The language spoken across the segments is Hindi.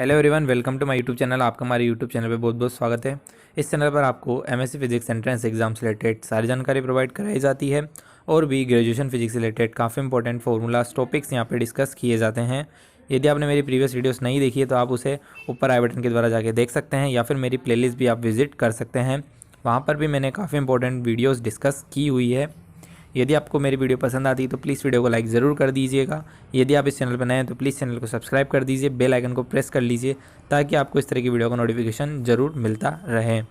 Hello everyone, welcome to my YouTube channel. आपका हमारे यूट्यूब चैनल पे बहुत बहुत स्वागत है। इस चैनल पर आपको एमएससी फिजिक्स एंट्रेंस एग्जाम से रिलेटेड सारी जानकारी प्रोवाइड कराई जाती है और भी ग्रेजुएशन फिजिक्स से रिलेटेड काफ़ी इंपॉर्टेंट फॉर्मूलाज टॉपिक्स यहाँ पे डिस्कस किए जाते हैं। यदि आपने मेरी प्रीवियस वीडियोस नहीं देखी है तो आप उसे ऊपर आई बटन के द्वारा जाके देख सकते हैं या फिर मेरी प्लेलिस्ट भी आप विजिट कर सकते हैं। वहाँ पर भी मैंने काफ़ी इंपॉर्टेंट वीडियोज़ डिस्कस की हुई है। यदि आपको मेरी वीडियो पसंद आती है तो प्लीज़ वीडियो को लाइक ज़रूर कर दीजिएगा। यदि आप इस चैनल पर नए हैं तो प्लीज़ चैनल को सब्सक्राइब कर दीजिए, बेल आइकन को प्रेस कर लीजिए ताकि आपको इस तरह की वीडियो का नोटिफिकेशन ज़रूर मिलता रहे।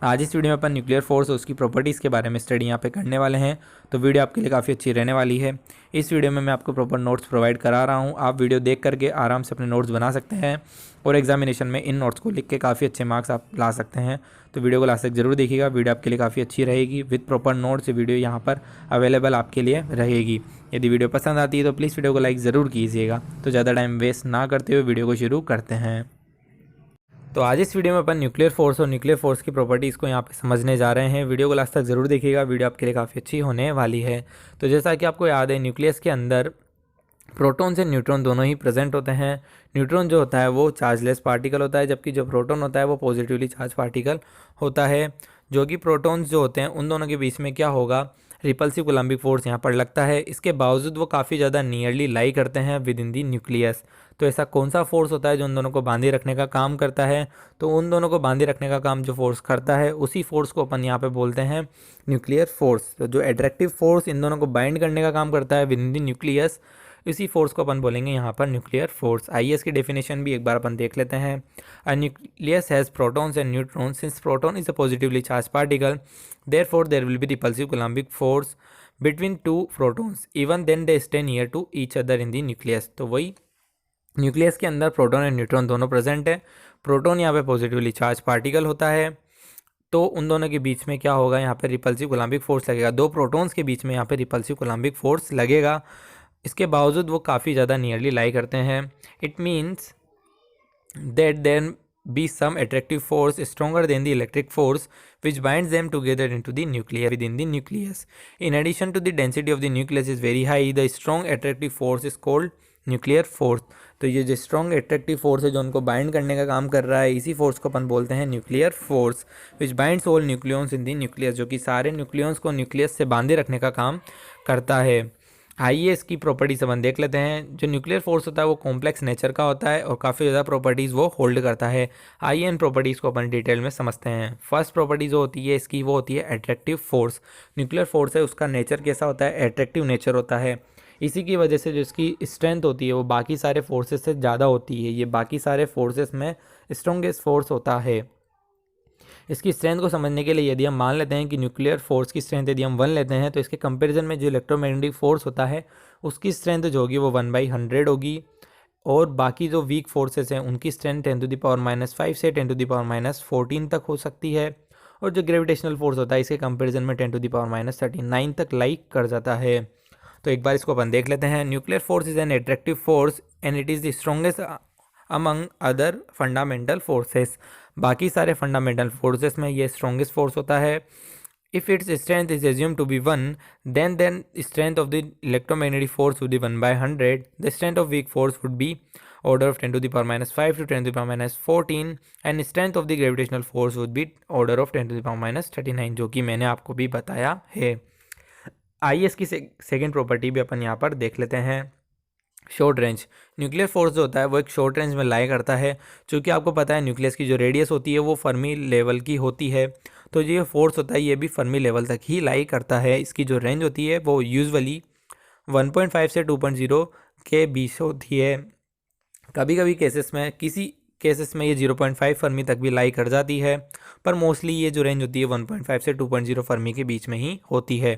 आज इस वीडियो में अपन न्यूक्लियर फोर्स और उसकी प्रॉपर्टीज़ के बारे में स्टडी यहाँ पे करने वाले हैं, तो वीडियो आपके लिए काफ़ी अच्छी रहने वाली है। इस वीडियो में मैं आपको प्रॉपर नोट्स प्रोवाइड करा रहा हूँ। आप वीडियो देख करके आराम से अपने नोट्स बना सकते हैं और एग्जामिनेशन में इन नोट्स को लिख के काफ़ी अच्छे मार्क्स आप ला सकते हैं। तो वीडियो को लास्ट तक जरूर देखिएगा, वीडियो आपके लिए काफ़ी अच्छी रहेगी। विद प्रॉपर नोट्स वीडियो यहाँ पर अवेलेबल आपके लिए रहेगी। यदि वीडियो पसंद आती है तो प्लीज़ वीडियो को लाइक ज़रूर कीजिएगा। तो ज़्यादा टाइम वेस्ट ना करते हुए वीडियो को शुरू करते हैं। तो आज इस वीडियो में अपन न्यूक्लियर फोर्स और न्यूक्लियर फोर्स की प्रॉपर्टीज़ को यहाँ पे समझने जा रहे हैं। वीडियो को लास्ट तक ज़रूर देखिएगा, वीडियो आपके लिए काफ़ी अच्छी होने वाली है। तो जैसा कि आपको याद है, न्यूक्लियस के अंदर प्रोटॉन से न्यूट्रॉन दोनों ही प्रेजेंट होते हैं। न्यूट्रॉन जो होता है वो चार्जलेस पार्टिकल होता है, जबकि जो प्रोटॉन होता है वो पॉजिटिवली चार्ज पार्टिकल होता है। जो कि प्रोटॉन्स जो होते हैं उन दोनों के बीच में क्या होगा, रिपल्सिव कोलम्बिक फोर्स यहाँ पर लगता है। इसके बावजूद वो काफ़ी ज़्यादा नियरली लाई करते हैं विद इन दी न्यूक्लियस। तो ऐसा कौन सा फोर्स होता है जो उन दोनों को बांधे रखने का काम करता है? तो उन दोनों को बांधे रखने का काम जो फोर्स करता है उसी फोर्स को अपन यहाँ पे बोलते हैं न्यूक्लियर फोर्स। तो जो एट्रैक्टिव फोर्स इन दोनों को बाइंड करने का काम करता है विद इन दी न्यूक्लियस, इसी फोर्स को अपन बोलेंगे यहाँ पर न्यूक्लियर फोर्स। आइए इसकी डेफिनेशन भी एक बार अपन देख लेते हैं। A nucleus has protons and neutrons. Since proton is a positively charge particle, therefore there will be repulsive coulombic force between two protons even then they stay near to each other in the nucleus. तो वही न्यूक्लियस के अंदर प्रोटॉन एंड न्यूट्रॉन दोनों प्रेजेंट है। प्रोटॉन यहाँ पे पॉजिटिवली चार्ज पार्टिकल होता है, तो उन दोनों के बीच में क्या होगा, यहाँ पे रिपल्सिव कोलम्बिक फोर्स लगेगा। दो प्रोटॉन्स के बीच में यहाँ पे रिपल्सिव कोलम्बिक फोर्स लगेगा। इसके बावजूद वो काफ़ी ज़्यादा नियरली लाई करते हैं। It means that then be some attractive force stronger than the electric force which binds them together into the nucleus within the nucleus. In addition to the density of the nucleus is very high, the strong attractive force is called nuclear force. तो ये जो स्ट्रॉन्ग एट्रैक्टिव फोर्स है जो उनको बाइंड करने का काम कर रहा है, इसी फोर्स को अपन बोलते हैं nuclear force. Which binds all nucleons in the nucleus, जो कि सारे न्यूक्लियंस को न्यूक्लियस से बांधे रखने का काम करता है। आइए इसकी प्रॉपर्टीज अपन देख लेते हैं। जो न्यूक्लियर फोर्स होता है वो कॉम्प्लेक्स नेचर का होता है और काफ़ी ज़्यादा प्रॉपर्टीज़ वो होल्ड करता है। आइए इन प्रॉपर्टीज़ को अपन डिटेल में समझते हैं। फर्स्ट प्रॉपर्टी जो होती है इसकी वो होती है एट्रैक्टिव फोर्स। न्यूक्लियर फोर्स है उसका नेचर कैसा होता है, एट्रैक्टिव नेचर होता है। इसी की वजह से जो इसकी स्ट्रेंथ होती है वो बाकी सारे फोर्सेस से ज़्यादा होती है। ये बाकी सारे फोर्सेस में स्ट्रॉन्गेस्ट फोर्स होता है। इसकी स्ट्रेंथ को समझने के लिए यदि हम मान लेते हैं कि न्यूक्लियर फोर्स की स्ट्रेंथ यदि हम 1 लेते हैं तो इसके कंपैरिजन में जो इलेक्ट्रोमैग्नेटिक फोर्स होता है उसकी स्ट्रेंथ जो होगी वो 1/100 होगी। और बाकी जो वीक फोर्सेस हैं उनकी स्ट्रेंथ 10⁻⁵ से 10⁻⁴ तक हो सकती है। और जो ग्रेविटेशनल फोर्स होता है इसके कंपेरिजन में 10⁻39 तक लाइक कर जाता है। तो एक बार इसको अपन देख लेते हैं। Nuclear force is an attractive force and it is the strongest among other fundamental forces. बाकी सारे फंडामेंटल फोर्सेस में ये स्ट्रॉन्गेस्ट फोर्स होता है। If its strength is assume to be 1, then strength of the electromagnetic force would be 1/100। The strength of weak force would be order of 10⁻⁵ to 10⁻⁴, and strength of the gravitational force would be order of 10⁻39, जो कि मैंने आपको भी बताया है। आइए इसकी सेकेंड प्रॉपर्टी भी अपन यहाँ पर देख लेते हैं। Short range. न्यूक्लियर फोर्स जो होता है वो एक शॉर्ट रेंज में लाई करता है। चूँकि आपको पता है न्यूक्लियस की जो रेडियस होती है वो फर्मी लेवल की होती है, तो ये फोर्स होता है ये भी फर्मी लेवल तक ही लाई करता है। इसकी जो रेंज होती है वो यूजुअली 1.5 से 2.0 के बीच होती है। कभी कभी किसी केसेस में ये 0.5 फर्मी तक भी लाई कर जाती है, पर मोस्टली ये जो रेंज होती है 1.5 से 2.0 फर्मी के बीच में ही होती है।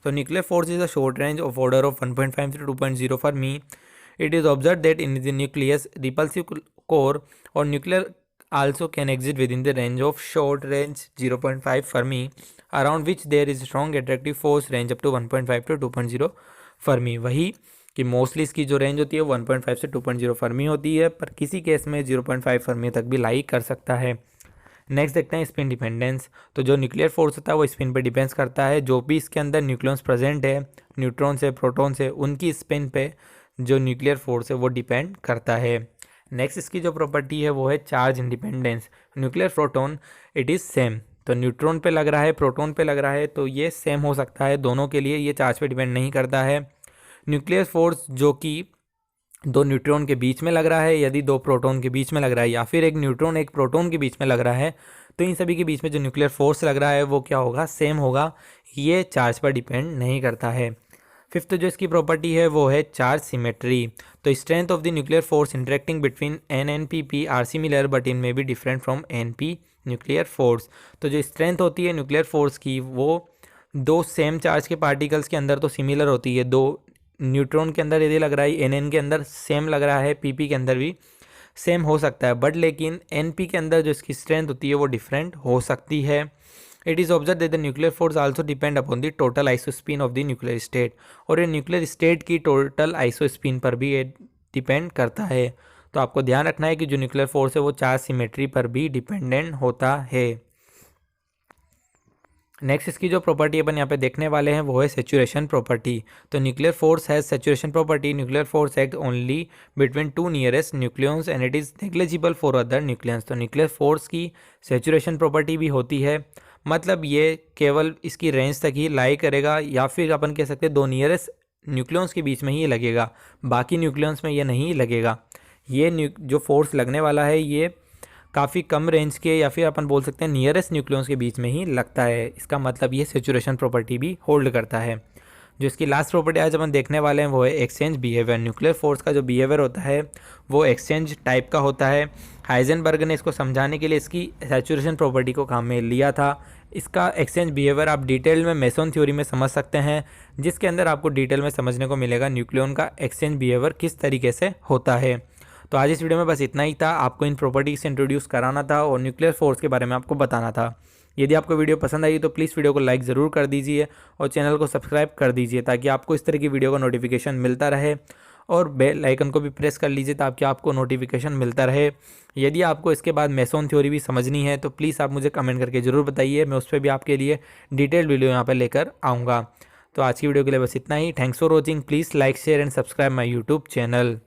तो nuclear force is a short range of order of 1.5 से 2.0 Fermi. It is observed that in the nucleus, repulsive core or nuclear also can exist within the range of short range 0.5 Fermi, around which there is strong attractive force range up to 1.5 to 2.0 Fermi। वही कि मोस्टली इसकी जो रेंज होती है 1.5 से 2.0 फर्मी होती है, पर किसी केस में 0.5 फर्मी तक भी लाई कर सकता है। नेक्स्ट देखते हैं स्पिन डिपेंडेंस। तो जो न्यूक्लियर फोर्स होता है वो स्पिन पे डिपेंड्स करता है। जो भी इसके अंदर न्यूक्लियंस प्रेजेंट है, न्यूट्रॉन से, प्रोटॉन से, उनकी स्पिन पे जो न्यूक्लियर फोर्स है वो डिपेंड करता है। नेक्स्ट इसकी जो प्रॉपर्टी है वो है charge independence. Nuclear proton it is same, तो न्यूट्रॉन पे लग रहा है, प्रोटॉन पे लग रहा है, तो ये सेम हो सकता है दोनों के लिए, ये चार्ज पे डिपेंड नहीं करता है। न्यूक्लियर फोर्स जो कि दो न्यूट्रॉन के बीच में लग रहा है, यदि दो प्रोटॉन के बीच में लग रहा है, या फिर एक न्यूट्रॉन एक प्रोटॉन के बीच में लग रहा है, तो इन सभी के बीच में जो न्यूक्लियर फोर्स लग रहा है वो क्या होगा, सेम होगा, ये चार्ज पर डिपेंड नहीं करता है। फिफ्थ जो इसकी प्रॉपर्टी है वो है चार्ज सिमेट्री। तो strength of the nuclear force interacting between n n p p are similar but in may be different from n p nuclear force. तो जो स्ट्रेंथ होती है न्यूक्लियर फोर्स की वो दो सेम चार्ज के पार्टिकल्स के अंदर तो सिमिलर होती है, दो न्यूट्रॉन के अंदर यदि लग रहा है एन एन के अंदर सेम लग रहा है, पी पी के अंदर भी सेम हो सकता है, बट लेकिन एन पी के अंदर जो इसकी स्ट्रेंथ होती है वो डिफरेंट हो सकती है। It is observe that the nuclear force also depend upon the total isospin of the nuclear state, और ये न्यूक्लियर स्टेट की टोटल आइसोस्पिन पर भी ये डिपेंड करता है। तो आपको ध्यान रखना है कि जो न्यूक्लियर फोर्स है वो चार्ज सिमेट्री पर भी डिपेंडेंट होता है। नेक्स्ट इसकी जो प्रॉपर्टी अपन यहाँ पे देखने वाले हैं वो है सेचुरेशन प्रॉपर्टी। तो nuclear force has saturation property, nuclear force act only between two nearest nucleons and it is negligible for other nucleons. तो न्यूक्लियर फोर्स की सेचुरेशन प्रॉपर्टी भी होती है, मतलब ये केवल इसकी रेंज तक ही लाई करेगा, या फिर अपन कह सकते हैं दो नियरेस्ट न्यूक्लियंस के बीच में ही लगेगा, बाकी न्यूक्लियंस में ये नहीं लगेगा। ये जो फोर्स लगने वाला है ये काफ़ी कम रेंज के या फिर अपन बोल सकते हैं नियरेस्ट न्यूक्लियंस के बीच में ही लगता है, इसका मतलब ये सेचुरेशन प्रॉपर्टी भी होल्ड करता है। जो इसकी लास्ट प्रॉपर्टी आज अपन देखने वाले हैं वो है एक्सचेंज बिहेवियर। न्यूक्लियर फोर्स का जो बिहेवियर होता है वो एक्सचेंज टाइप का होता है। हाइजेनबर्ग ने इसको समझाने के लिए इसकी सेचुरेशन प्रॉपर्टी को काम में लिया था। इसका एक्सचेंज बिहेवियर आप डिटेल में मेसन थ्योरी में समझ सकते हैं, जिसके अंदर आपको डिटेल में समझने को मिलेगा न्यूक्लियन का एक्सचेंज बिहेवियर किस तरीके से होता है। तो आज इस वीडियो में बस इतना ही था, आपको इन प्रॉपर्टी से इंट्रोड्यूस कराना था और न्यूक्लियर फोर्स के बारे में आपको बताना था। यदि आपको वीडियो पसंद आई तो प्लीज़ वीडियो को लाइक ज़रूर कर दीजिए और चैनल को सब्सक्राइब कर दीजिए ताकि आपको इस तरह की वीडियो का नोटिफिकेशन मिलता रहे, और बेल आइकन को भी प्रेस कर लीजिए ताकि आपको नोटिफिकेशन मिलता रहे। यदि आपको इसके बाद मेसन थ्योरी भी समझनी है तो प्लीज़ आप मुझे कमेंट करके ज़रूर बताइए, मैं उस पर भी आपके लिए डिटेल्ड वीडियो यहाँ पर लेकर आऊँगा। तो आज की वीडियो के लिए बस इतना ही। Thanks for watching, please like share and subscribe my YouTube channel.